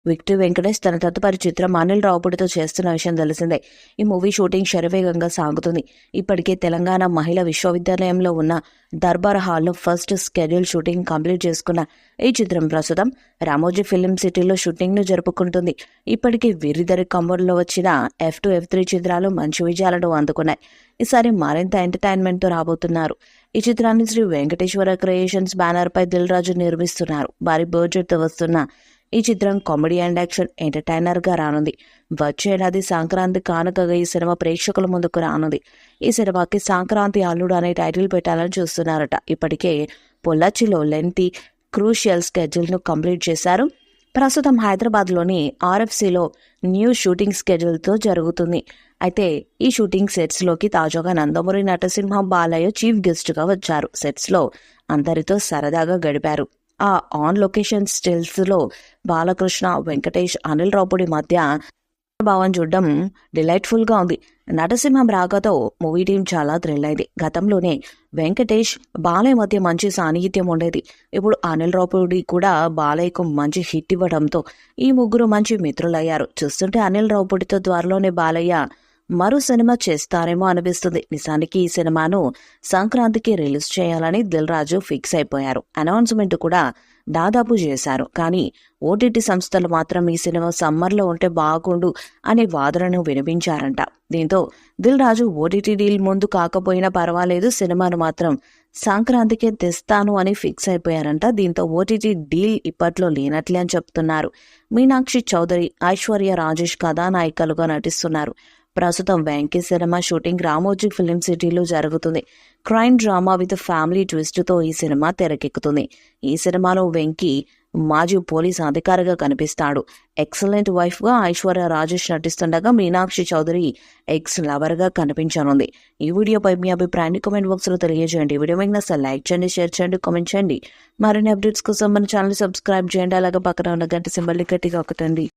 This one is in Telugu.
విక్టరీ వెంకటేష్ తన తదుపరి చిత్రం అనిల్ రావుపూడితో చేస్తున్న విషయం తెలిసిందే. ఈ మూవీ షూటింగ్ శరవేగంగా సాగుతుంది. ఇప్పటికే తెలంగాణ మహిళా విశ్వవిద్యాలయంలో ఉన్న దర్బార్ హాల్లో ఫస్ట్ స్కెడ్యూల్ షూటింగ్ కంప్లీట్ చేసుకున్న ఈ చిత్రం ప్రస్తుతం రామోజీ ఫిలిం సిటీలో షూటింగ్ ను జరుపుకుంటుంది. ఇప్పటికే వీరిద్దరి కంబోలో వచ్చిన F2, F3 చిత్రాలు మంచి విజయాలను అందుకున్నాయి. ఈసారి మరింత ఎంటర్టైన్మెంట్ తో రాబోతున్నారు. ఈ చిత్రాన్ని శ్రీ వెంకటేశ్వర క్రియేషన్స్ బ్యానర్ పై దిల్ రాజు నిర్మిస్తున్నారు. భారీ బడ్జెట్ తో వస్తున్న ఈ చిత్రం కామెడీ అండ్ యాక్షన్ ఎంటర్టైనర్ గా రానుంది. వచ్చే ఏడాది సంక్రాంతి కానుకగా ఈ సినిమా ప్రేక్షకుల ముందుకు రానుంది. ఈ సినిమాకి సంక్రాంతి అల్లుడు అనే టైటిల్ పెట్టాలని చూస్తున్నారట. ఇప్పటికే పొల్లాచిలో లెంతీ క్రూషియల్ స్కెడ్యూల్ ను కంప్లీట్ చేశారు. ప్రస్తుతం హైదరాబాద్లోని RFCలో న్యూ షూటింగ్ స్కెడ్యూల్తో జరుగుతుంది. అయితే ఈ షూటింగ్ సెట్స్లోకి తాజాగా నందమూరి నటసింహ బాలయ్య చీఫ్ గెస్ట్గా వచ్చారు. సెట్స్లో అందరితో సరదాగా గడిపారు. ఆ ఆన్ లొకేషన్ స్టిల్స్లో బాలకృష్ణ, వెంకటేష్, అనిల్ రావుపూడి మధ్య భావం చూడడం డిలైట్ఫుల్గా ఉంది. నటసింహం రాకతో మూవీ టీం చాలా థ్రిల్ అయింది. గతంలోనే వెంకటేష్, బాలయ్య మధ్య మంచి సాన్నిహిత్యం ఉండేది. ఇప్పుడు అనిల్ రావుపూడి కూడా బాలయ్యకు మంచి హిట్ ఇవ్వడంతో ఈ ముగ్గురు మంచి మిత్రులయ్యారు. చూస్తుంటే అనిల్ రావుపూడితో త్వరలోనే బాలయ్య మరో సినిమా చేస్తారేమో అనిపిస్తుంది. నిజానికి ఈ సినిమాను సంక్రాంతికి రిలీజ్ చేయాలని దిల్ రాజు ఫిక్స్ అయిపోయారు. అనౌన్స్మెంట్ కూడా దాదాపు చేశారు. కానీ OTT సంస్థలు మాత్రం ఈ సినిమా సమ్మర్లో ఉంటే బాగుండు అనే వాదనను వినిపించారంట. దీంతో దిల్ రాజు OTT డీల్ ముందు కాకపోయినా పర్వాలేదు, సినిమాను మాత్రం సంక్రాంతికే తెస్తాను అని ఫిక్స్ అయిపోయారంట. దీంతో OTT డీల్ ఇప్పట్లో లేనట్లే అని చెప్తున్నారు. మీనాక్షి చౌదరి, ఐశ్వర్య రాజేష్ కథానాయికలుగా నటిస్తున్నారు. ప్రస్తుతం Venky cinema shooting Ramoji film సిటీలో జరుగుతుంది. క్రైమ్ డ్రామా విత్ ఫ్యామిలీ ట్విస్ట్తో ఈ సినిమా తెరకెక్కుతుంది. ఈ సినిమాలో వెంకీ మాజీ పోలీస్ అధికారిగా కనిపిస్తాడు. ఎక్సలెంట్ వైఫ్గా ఐశ్వర్య రాజేష్ నటిస్తుండగా మీనాక్షి చౌదరి ఎక్స్ లవర్గా కనిపించనుంది. ఈ వీడియోపై మీ అభిప్రాయాన్ని కామెంట్ బాక్స్లో తెలియజేయండి. వీడియో మీకు నచ్చితే లైక్ చేయండి, షేర్ చేయండి, కామెంట్ చేయండి. మరిన్ని అప్డేట్స్ కోసం మన ఛానల్ సబ్స్క్రైబ్ చేయండి. అలాగే పక్కన ఉన్న గంట సింబల్ని గట్టిగా ఒకటండి.